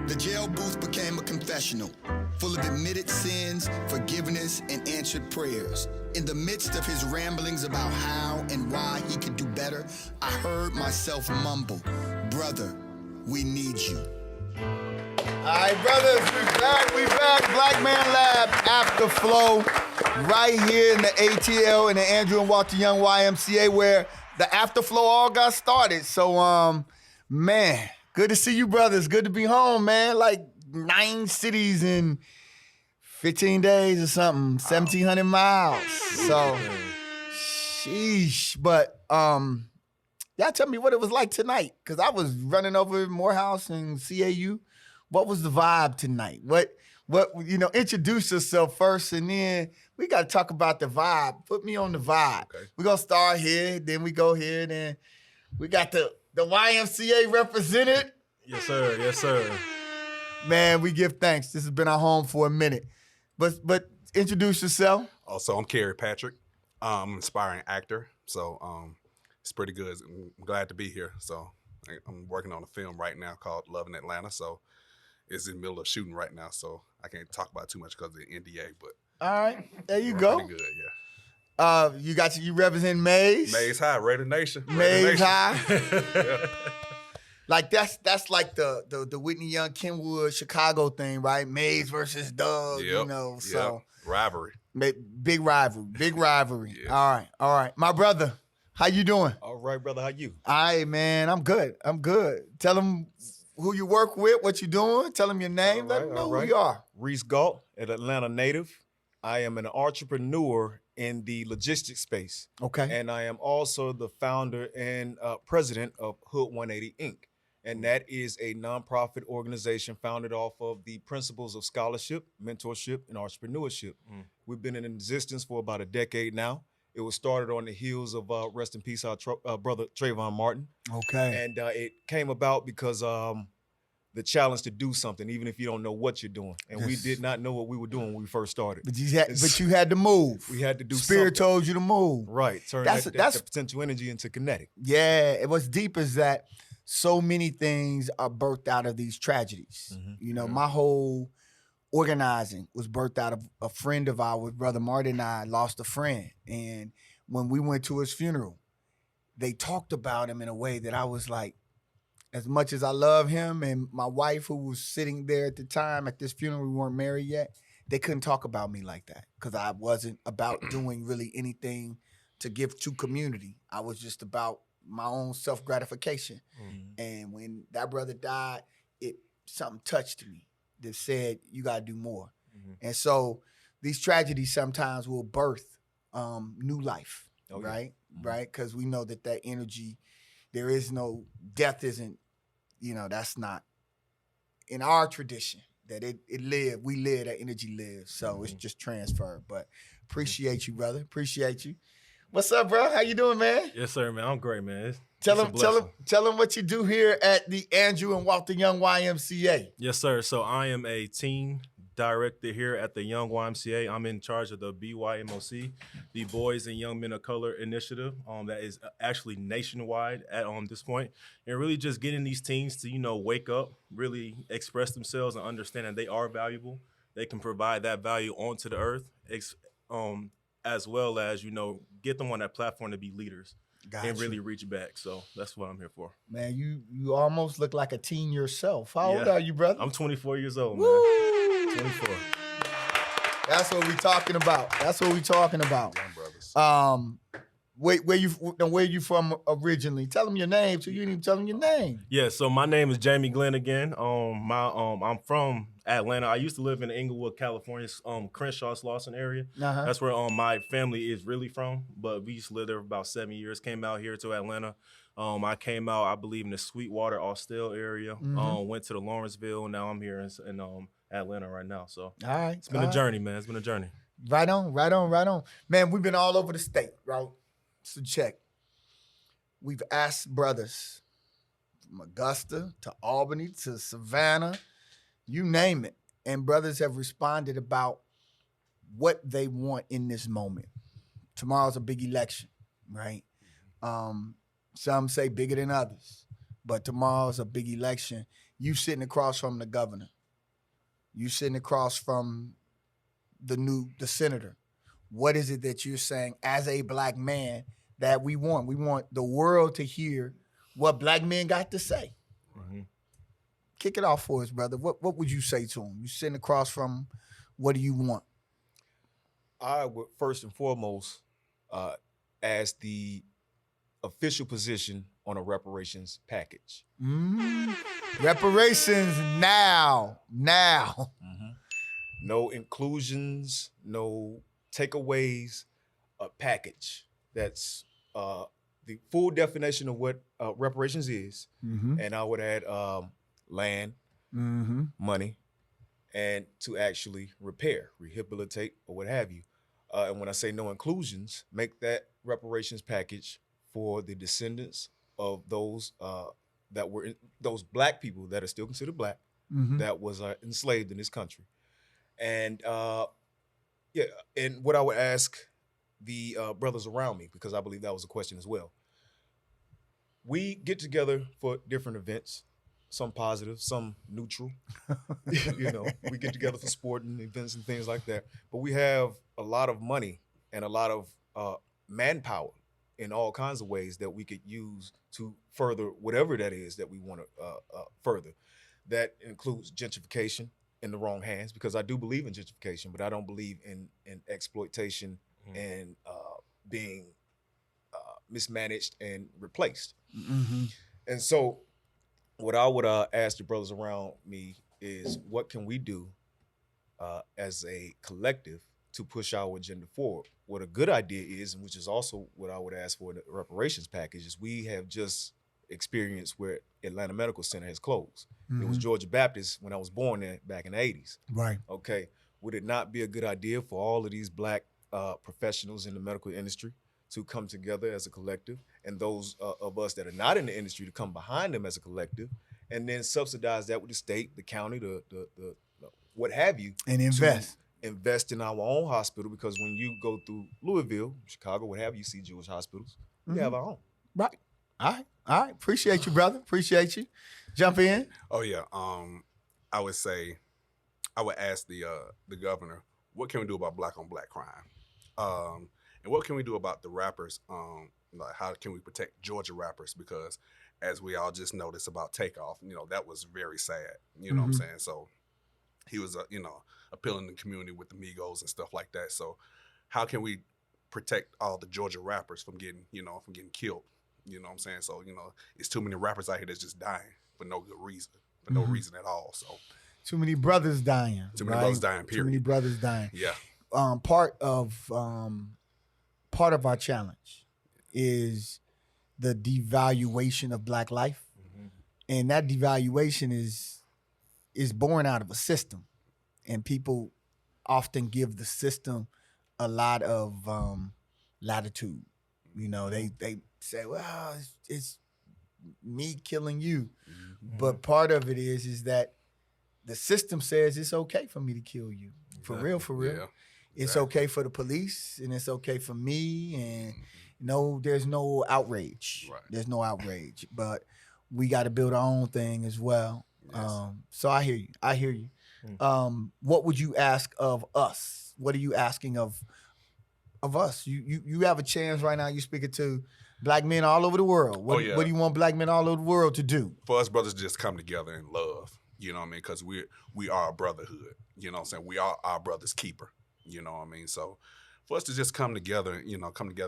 The jail booth became a confessional, full of admitted sins, forgiveness, and answered prayers. In the midst of his ramblings about how and why he could do better, I heard myself mumble, "Brother, we need you." All right, brothers, we back. Black Man Lab After Flow, right here in the ATL in the Andrew and Walter Young YMCA, where the After Flow all got started. So, man, good to see you, brothers. Good to be home, man. Like 9 cities in 15 days or something, 1,700 miles. So, sheesh. But y'all tell me what it was like tonight, because I was running over Morehouse and CAU. What was the vibe tonight? What introduce yourself first, and then we got to talk about the vibe. Put me on the vibe. Okay. We're going to start here, then we go here, then we got the YMCA represented. Yes, sir. Yes, sir. Man, we give thanks. This has been our home for a minute. But introduce yourself. Also, I'm Cary Patrick. I'm an aspiring actor, so it's pretty good. I'm glad to be here. So I'm working on a film right now called Love in Atlanta, so it's in the middle of shooting right now, so I can't talk about it too much because of the NDA, but all right, there you go. Pretty good, yeah. You represent Maze. Maze High, Raider Nation. Maze High. Yeah. Like that's like the Whitney Young Kenwood Chicago thing, right? Maze versus Doug, so rivalry. Big rivalry. Yeah. All right. My brother, how you doing? All right, brother, how you? All right, man, I'm good. Tell them who you work with, what you doing. Tell them your name. Let them know who you are. Reese Gault, an Atlanta native. I am an entrepreneur in the logistics space. Okay. And I am also the founder and president of Hood 180 Inc. And that is a nonprofit organization founded off of the principles of scholarship, mentorship, and entrepreneurship. We've been in existence for about a decade now. It was started on the heels of, rest in peace, our brother Trayvon Martin. Okay. And it came about because the challenge to do something, even if you don't know what you're doing. And we did not know what we were doing when we first started. But you had to move. We had to do Spirit something. told you to move. Right. Turn that potential energy into kinetic. Yeah. What's deep is that so many things are birthed out of these tragedies. Mm-hmm. My whole organizing was birthed out of a friend of ours. Brother Martin and I lost a friend. And when we went to his funeral, they talked about him in a way that I was like, as much as I love him and my wife, who was sitting there at the time at this funeral, we weren't married yet, they couldn't talk about me like that because I wasn't about doing really anything to give to community. I was just about my own self-gratification. Mm-hmm. And when that brother died, something touched me that said, you got to do more. Mm-hmm. And so these tragedies sometimes will birth new life, right? Mm-hmm. Right? Because we know that energy, there is no, death isn't, that's not in our tradition, that it live, we live, that energy lives. So it's just transferred. But appreciate you, brother. Appreciate you. What's up, bro? How you doing, man? Yes, sir, man. I'm great, man. Tell them what you do here at the Andrew and Walter Young YMCA. Yes, sir. So I am a teen director here at the Young YMCA. I'm in charge of the BYMOC, the Boys and Young Men of Color Initiative. That is actually nationwide at this point, and really just getting these teens to wake up, really express themselves, and understand that they are valuable. They can provide that value onto the earth, as well as get them on that platform to be leaders. And really reach back. So that's what I'm here for. Man, you almost look like a teen yourself. How old are you, brother? I'm 24 years old, man. 24. That's what we talking about. Young brothers. Where you from originally? Tell them your name. So you didn't even tell them your name. Yeah. So my name is Jamie Glenn again. I'm from Atlanta. I used to live in Inglewood, California, Crenshaw, Slauson area. Uh-huh. That's where my family is really from. But we used to live there for about 7 years. Came out here to Atlanta. I came out, I believe, in the Sweetwater, Austell area. Mm-hmm. Went to the Lawrenceville. Now I'm here in Atlanta right now. So all right, it's been a journey, man. It's been a journey. Right on. Man, we've been all over the state, right? So check. We've asked brothers from Augusta to Albany to Savannah, you name it. And brothers have responded about what they want in this moment. Tomorrow's a big election, right? Some say bigger than others, but tomorrow's a big election. You sitting across from the governor. You sitting across from the senator. What is it that you're saying as a black man that we want? We want the world to hear what black men got to say. Mm-hmm. Kick it off for us, brother. What would you say to him? You sitting across from, what do you want? I would first and foremost, as the official position on a reparations package. Reparations now. Mm-hmm. No inclusions, no takeaways, a package. That's the full definition of what reparations is. Mm-hmm. And I would add land, money, and to actually repair, rehabilitate, or what have you. And when I say no inclusions, make that reparations package for the descendants of those that were those black people that are still considered black, that was enslaved in this country. And and what I would ask the brothers around me, because I believe that was a question as well. We get together for different events, some positive, some neutral. You know, we get together for sporting events and things like that. But we have a lot of money and a lot of manpower in all kinds of ways that we could use to further whatever that is that we want to further. That includes gentrification in the wrong hands, because I do believe in gentrification, but I don't believe in exploitation and being mismanaged and replaced. And so what I would ask the brothers around me is, what can we do as a collective to push our agenda forward? What a good idea is, and which is also what I would ask for in the reparations package, is we have just experienced where Atlanta Medical Center has closed. It was Georgia Baptist when I was born there back in the 80s. Right. Okay. Would it not be a good idea for all of these black professionals in the medical industry to come together as a collective, and those of us that are not in the industry to come behind them as a collective, and then subsidize that with the state, the county, the what have you, and invest in our own hospital? Because when you go through Louisville, Chicago, what have you, see Jewish hospitals, we have our own. Right. All right. Appreciate you, brother. Appreciate you. Jump in. Oh yeah. I would say, I would ask the governor, what can we do about black on black crime? And what can we do about the rappers? Like, how can we protect Georgia rappers? Because as we all just noticed about Takeoff, that was very sad. You know what I'm saying? So he was, appealing to the community with the Migos and stuff like that. So how can we protect all the Georgia rappers from getting killed? You know what I'm saying? So, it's too many rappers out here that's just dying for no good reason, for no reason at all. So too many brothers dying. Too many brothers dying, period. Too many brothers dying. Yeah. Part of our challenge is the devaluation of black life. And that devaluation is born out of a system. And people often give the system a lot of latitude. They say, well, it's me killing you. But part of it is that the system says it's okay for me to kill you. For real. Yeah. It's okay for the police, and it's okay for me, and there's no outrage. Right. There's no outrage. But we got to build our own thing as well. Yes. So I hear you. What would you ask of us? What are you asking of us? You have a chance right now. You're speaking to black men all over the world. What do you want black men all over the world to do? For us brothers to just come together in love, you know what I mean? Because we are a brotherhood, you know what I'm saying? We are our brother's keeper, you know what I mean? So for us to just come together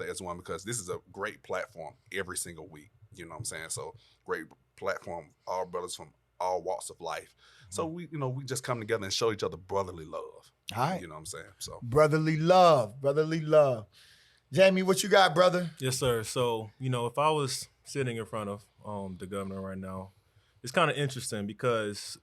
as one, because this is a great platform every single week, you know what I'm saying? So great platform, all brothers from all walks of life. So we just come together and show each other brotherly love. All right. You know what I'm saying? So brotherly love. Jamie, what you got, brother? Yes, sir. So, if I was sitting in front of the governor right now, it's kind of interesting because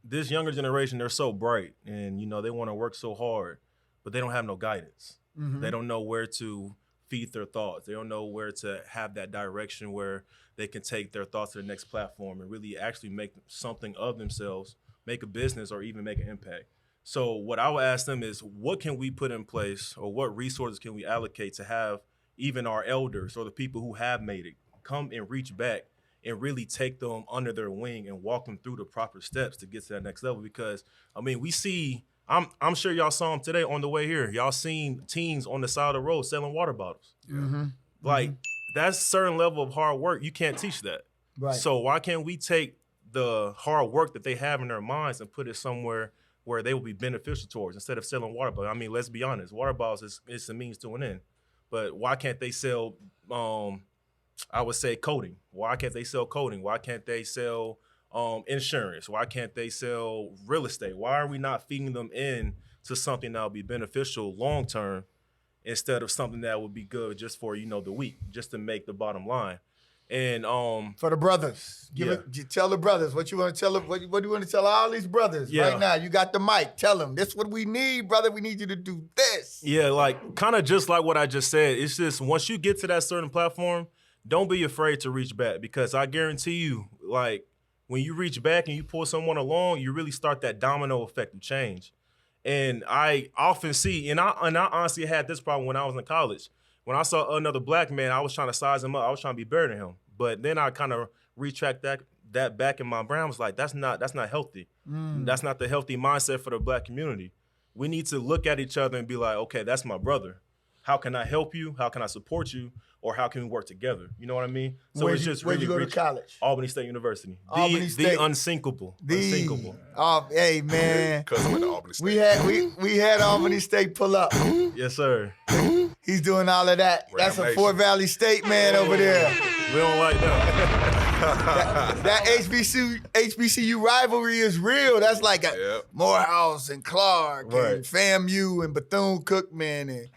this younger generation, they're so bright and, they want to work so hard, but they don't have no guidance. They don't know where to feed their thoughts. They don't know where to have that direction where they can take their thoughts to the next platform and really actually make something of themselves, make a business, or even make an impact. So what I would ask them is, what can we put in place, or what resources can we allocate to have even our elders or the people who have made it come and reach back and really take them under their wing and walk them through the proper steps to get to that next level. Because I mean, we see, I'm sure y'all saw them today on the way here. Y'all seen teens on the side of the road selling water bottles. Like that's a certain level of hard work. You can't teach that. Right. So why can't we take the hard work that they have in their minds and put it somewhere where they will be beneficial towards, instead of selling water bottles? I mean, let's be honest, water bottles is a means to an end. But why can't they sell, I would say, coding? Why can't they sell coding? Why can't they sell insurance? Why can't they sell real estate? Why are we not feeding them in to something that will be beneficial long term, instead of something that would be good just for, the week, just to make the bottom line? And for the brothers, tell the brothers what you want to tell them. What do you want to tell all these brothers right now? You got the mic. Tell them this is what we need, brother. We need you to do this. Yeah, like kind of just like what I just said. It's just once you get to that certain platform, don't be afraid to reach back, because I guarantee you, like when you reach back and you pull someone along, you really start that domino effect of change. And I often see, and I honestly had this problem when I was in college. When I saw another black man, I was trying to size him up. I was trying to be better than him. But then I kind of retract that back in my brain. I was like, that's not healthy. That's not the healthy mindset for the black community. We need to look at each other and be like, okay, that's my brother. How can I help you? How can I support you? Or how can we work together? You know what I mean? So where'd it's just you really go to college? Albany State University. Albany State. The unsinkable. Unsinkable. Oh, hey man. Because I went to Albany State. We had Albany State pull up. Yes, sir. He's doing all of that. That's a Fort Valley State man over there. We don't like that. that HBCU rivalry is real. That's like a Morehouse and Clark and FAMU and Bethune-Cookman and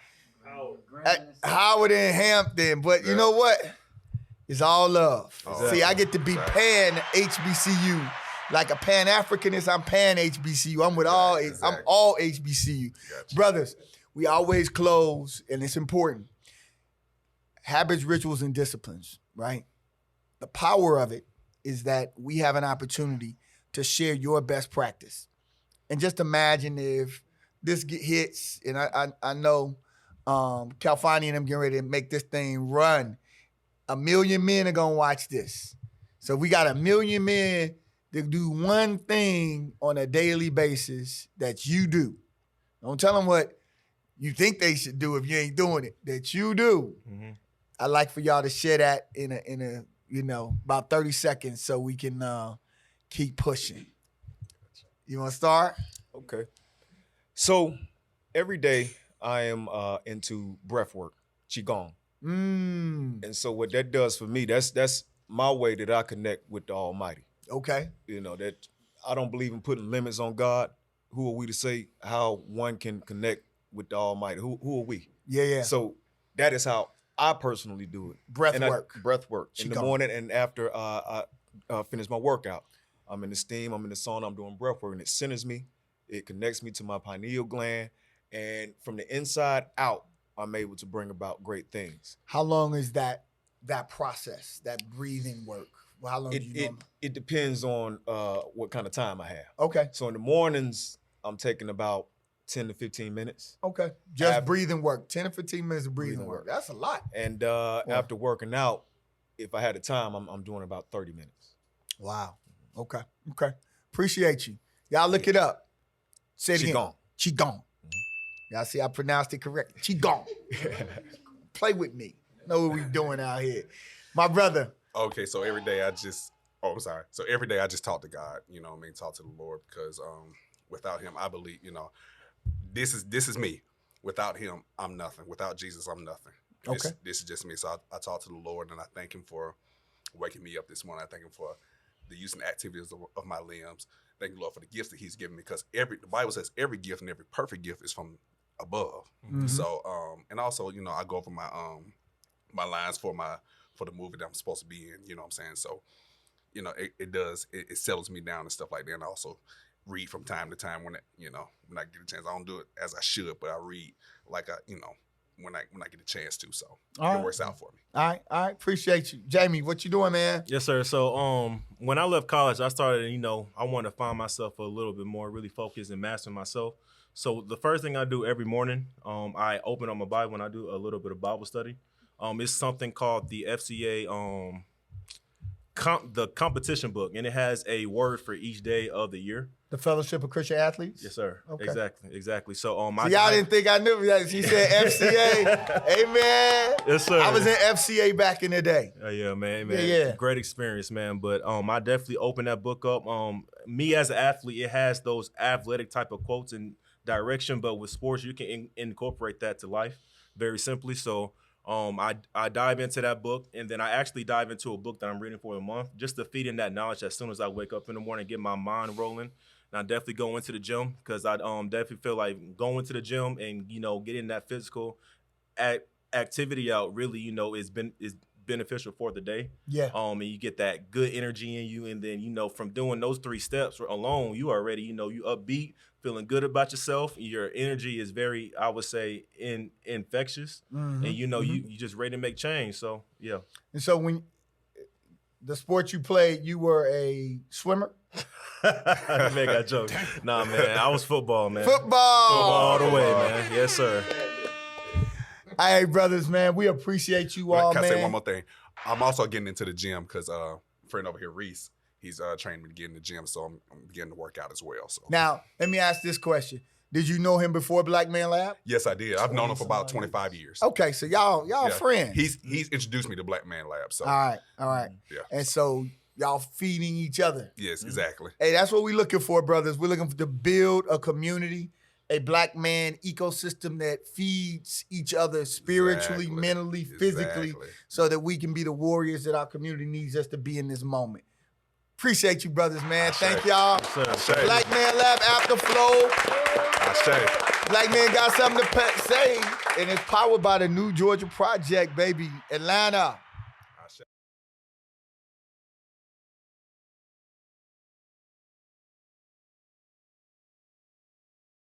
Howard and Hampton. But you know what? It's all love. Exactly. See, I get to be pan HBCU. Like a Pan-Africanist, I'm pan HBCU. I'm with I'm all HBCU. Gotcha. Brothers, we always close, and it's important. Habits, rituals, and disciplines, right? The power of it is that we have an opportunity to share your best practice. And just imagine if this hits, and I know Calfani and them getting ready to make this thing run. 1 million men are gonna watch this. So we got 1 million men to do one thing on a daily basis that you do. Don't tell them what you think they should do if you ain't doing it, that you do. Mm-hmm. I'd like for y'all to share that in a about 30 seconds so we can keep pushing. You want to start? Okay. So every day I am into breath work, qigong. And so what that does for me, that's my way that I connect with the Almighty. Okay. That I don't believe in putting limits on God. Who are we to say how one can connect with the Almighty? Who are we? Yeah. So that is how I personally do it. Breath work in the morning and after I finish my workout. I'm in the steam, I'm in the sauna, I'm doing breath work, and it centers me. It connects me to my pineal gland, and from the inside out, I'm able to bring about great things. How long is that process, that breathing work? Well, how long It depends on what kind of time I have. Okay. So in the mornings, I'm taking about 10 to 15 minutes. Okay. Just breathing work. 10 to 15 minutes of breathing work. That's a lot. And after working out, if I had the time, I'm doing about 30 minutes. Wow. Okay. Appreciate you. Y'all look it up. Say it again. Qigong. Mm-hmm. Y'all see I pronounced it correctly. Qigong. Play with me. Know what we doing out here. My brother. Okay, so every day So every day I just talk to God, talk to the Lord, because without him, I believe, this is me. Without him, I'm nothing. Without Jesus, I'm nothing. Okay. This is just me. So I talk to the Lord, and I thank him for waking me up this morning. I thank him for the use and activities of my limbs. Thank you, Lord, for the gifts that he's given me, because the Bible says every gift and every perfect gift is from above. Mm-hmm. So, and also, I go over my my lines for the movie that I'm supposed to be in, you know what I'm saying? So, it settles me down and stuff like that. And I also read from time to time when I get a chance. I don't do it as I should, but I read like when I get a chance to. So it works out for me. All right. Appreciate you. Jamie, what you doing, man? Yes, sir. So when I left college, I started, I wanted to find myself a little bit more, really focus and master myself. So the first thing I do every morning, I open up my Bible and I do a little bit of Bible study. It's something called the FCA the competition book, and it has a word for each day of the year. The Fellowship of Christian Athletes? Yes, sir. Okay. Exactly. So y'all didn't think I knew that. She said FCA. Hey, man. Yes, sir. I was in FCA back in the day. Yeah, man. Yeah. Great experience, man. But I definitely opened that book up. Me as an athlete, it has those athletic type of quotes and direction, but with sports, you can incorporate that to life very simply. So I dive into that book, and then I actually dive into a book that I'm reading for a month, just to feed in that knowledge as soon as I wake up in the morning, get my mind rolling. And I definitely go into the gym, because I definitely feel like going to the gym and, getting that physical activity out really, is beneficial for the day. Yeah. And you get that good energy in you. And then, from doing those 3 steps alone, you already, you upbeat, feeling good about yourself. Your energy is very, I would say, infectious. Mm-hmm. And, you just ready to make change. So, yeah. And so when the sport you played, you were a swimmer? Make that joke. Nah, man. I was football, man. Football all the way, man. Yes, sir. Hey, brothers, man. We appreciate you all, Can man. I say one more thing? I'm also getting into the gym because a friend over here, Reese, he's training me to get in the gym, so I'm beginning to work out as well. So Now, let me ask this question. Did you know him before Black Man Lab? yes, I did. I've known him for about 25 years. Okay, so y'all Yeah. friends. He's introduced me to Black Man Lab. So All right. yeah. And so y'all feeding each other. Yes, exactly. Hey, that's what we're looking for, brothers. We're looking to build a community, a Black man ecosystem that feeds each other spiritually, Exactly. mentally, physically, Exactly. so that we can be the warriors that our community needs us to be in this moment. Appreciate you, brothers, man. Thank y'all. Yes, sir. Black Man Lab Afterflow. I say. Black Man got something to say, and it's powered by the New Georgia Project, baby. Atlanta.